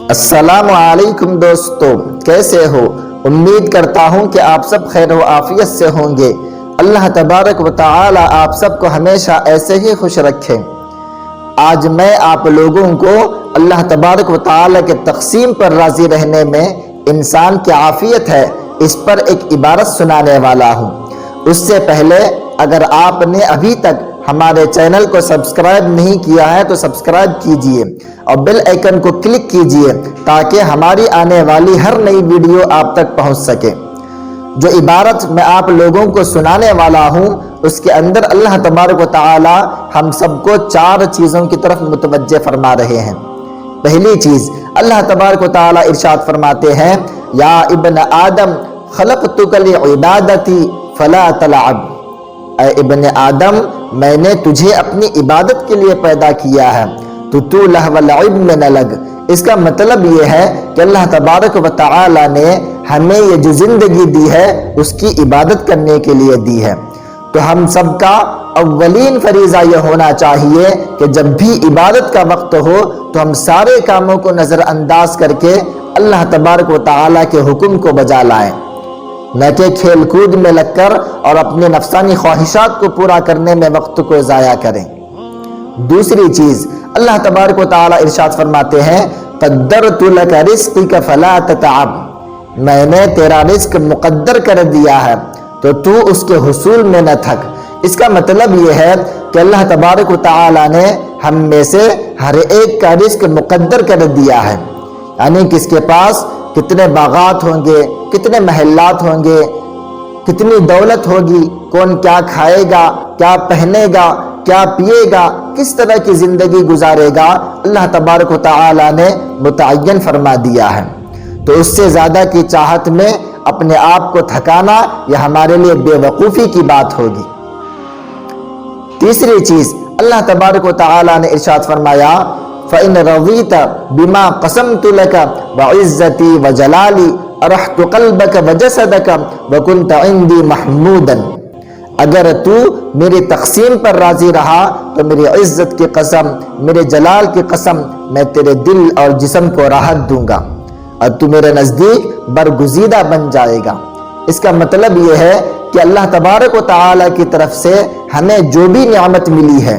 السلام علیکم دوستو، کیسے ہو؟ امید کرتا ہوں کہ آپ سب خیر و عافیت سے ہوں گے۔ اللہ تبارک و تعالی آپ سب کو ہمیشہ ایسے ہی خوش رکھے۔ آج میں آپ لوگوں کو اللہ تبارک و تعالی کے تقسیم پر راضی رہنے میں انسان کی عافیت ہے، اس پر ایک عبارت سنانے والا ہوں۔ اس سے پہلے اگر آپ نے ابھی تک ہمارے چینل کو سبسکرائب نہیں کیا ہے تو سبسکرائب کیجئے اور بیل آئیکن کو کلک کیجئے تاکہ ہماری آنے والی ہر نئی ویڈیو آپ تک پہنچ سکے۔ جو عبارت میں آپ لوگوں کو سنانے والا ہوں اس کے اندر اللہ تبارک و تعالی ہم سب کو 4 چیزوں کی طرف متوجہ فرما رہے ہیں۔ پہلی چیز، اللہ تبارک و تعالی ارشاد فرماتے ہیں، یا ابن آدم خلقتک لعبادتی فلا تلعب، اے ابن آدم میں نے تجھے اپنی عبادت کے لیے پیدا کیا ہے تو لہو و لعب میں نہ لگ۔ اس کا مطلب یہ ہے کہ اللہ تبارک و تعالی نے ہمیں یہ جو زندگی دی ہے اس کی عبادت کرنے کے لیے دی ہے۔ تو ہم سب کا اولین فریضہ یہ ہونا چاہیے کہ جب بھی عبادت کا وقت ہو تو ہم سارے کاموں کو نظر انداز کر کے اللہ تبارک و تعالی کے حکم کو بجا لائیں، نہ کہ کھیل کود میں لگ کر اور اپنے نفسانی خواہشات کو پورا کرنے میں وقت کو ضائع کریں۔ دوسری چیز، اللہ تبارک و تعالی ارشاد فرماتے ہیں، قدرت لک رزقک فلا تتعب، میں نے تیرا رزق مقدر کر دیا ہے تو اس کے حصول میں نہ تھک۔ اس کا مطلب یہ ہے کہ اللہ تبارک و تعالی نے ہم میں سے ہر ایک کا رزق مقدر کر دیا ہے، یعنی کس کے پاس کتنے باغات ہوں گے، کتنے محلات ہوں گے، کتنی دولت ہوگی، کون کیا کھائے گا، کیا پہنے گا، کیا پیے گا، کس طرح کی زندگی گزارے گا، اللہ تبارک و تعالی نے متعین فرما دیا ہے۔ تو اس سے زیادہ کی چاہت میں اپنے آپ کو تھکانا یہ ہمارے لیے بے وقوفی کی بات ہوگی۔ تیسری چیز، اللہ تبارک و تعالی نے ارشاد فرمایا، فَإِنْ رَضِيتَ بِمَا قَسَمْتُ لَكَ وَعِزَّتِي وَجَلَالِي أَرَحْتُ قَلْبَكَ وَجَسَدَكَ وَكُنْتَ عِنْدِي مَحْمُودًا، اگر تو میری تقسیم پر راضی رہا تو میری عزت کی قسم، میرے جلال کی قسم، میں تیرے دل اور جسم کو راحت دوں گا اور تو میرے نزدیک برگزیدہ بن جائے گا۔ اس کا مطلب یہ ہے کہ اللہ تبارک و تعالی کی طرف سے ہمیں جو بھی نعمت ملی ہے،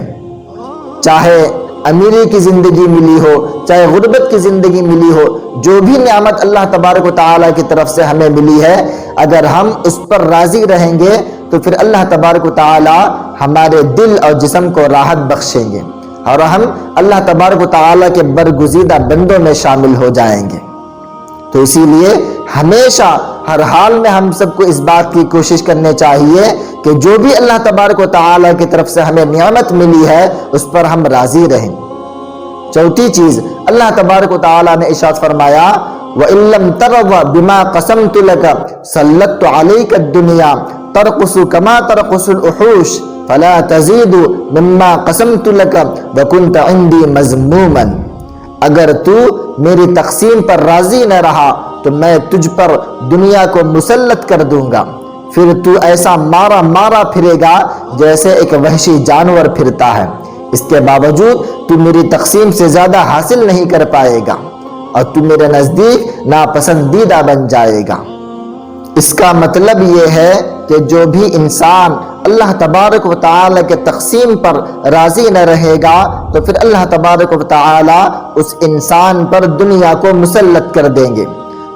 چاہے امیری کی زندگی ملی ہو، چاہے غربت کی زندگی ملی ہو، جو بھی نعمت اللہ تبارک و تعالی کی طرف سے ہمیں ملی ہے، اگر ہم اس پر راضی رہیں گے تو پھر اللہ تبارک و تعالی ہمارے دل اور جسم کو راحت بخشیں گے اور ہم اللہ تبارک و تعالی کے برگزیدہ بندوں میں شامل ہو جائیں گے۔ تو اسی لیے ہمیشہ ہر حال میں ہم سب کو اس بات کی کوشش کرنے چاہیے کہ جو بھی اللہ تبارک و تعالی کی طرف سے ہمیں نعمت ملی ہے اس پر ہم راضی رہیں۔ چوتھی چیز، اللہ تبارک و تعالی نے ارشاد فرمایا، وَإِن لَّمْ تَرْضَ بِمَا قَسَمْتُ لَكَ سَلَّطْتُ عَلَيْكَ الدُّنْيَا تَرْقُصُ كَمَا تَرْقُصُ الْوُحُوشُ فَلَا تَزِيدُ مِمَّا قَسَمْتُ لَكَ وَكُنْتَ عِنْدِي مَذْمُومًا، اگر تو میری تقسیم پر راضی نہ رہا تو میں تجھ پر دنیا کو مسلط کر دوں گا، پھر تو ایسا مارا پھرے گا جیسے ایک وحشی جانور پھرتا ہے، اس کے باوجود تو میری تقسیم سے زیادہ حاصل نہیں کر پائے گا اور تو میرے نزدیک ناپسندیدہ بن جائے گا۔ اس کا مطلب یہ ہے کہ جو بھی انسان اللہ تبارک و تعالی کے تقسیم پر راضی نہ رہے گا تو پھر اللہ تبارک و تعالی اس انسان پر دنیا کو مسلط کر دیں گے،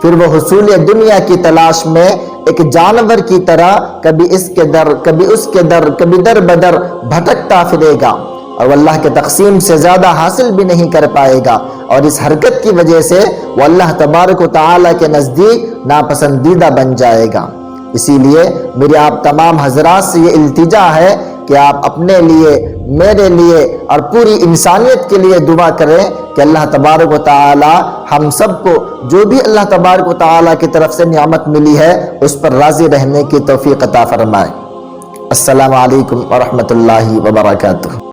پھر وہ حصول دنیا کی تلاش میں ایک جانور کی طرح کبھی اس کے در کبھی اس کے در کبھی در بدر بھٹکتا پھرے گا اور وہ اللہ کے تقسیم سے زیادہ حاصل بھی نہیں کر پائے گا، اور اس حرکت کی وجہ سے وہ اللہ تبارک و تعالی کے نزدیک ناپسندیدہ بن جائے گا۔ اسی لیے میری آپ تمام حضرات سے یہ التجا ہے کہ آپ اپنے لیے، میرے لیے اور پوری انسانیت کے لیے دعا کریں کہ اللہ تبارک و تعالی ہم سب کو جو بھی اللہ تبارک و تعالی کی طرف سے نعمت ملی ہے اس پر راضی رہنے کی توفیق عطا فرمائے۔ السلام علیکم ورحمۃ اللہ وبرکاتہ۔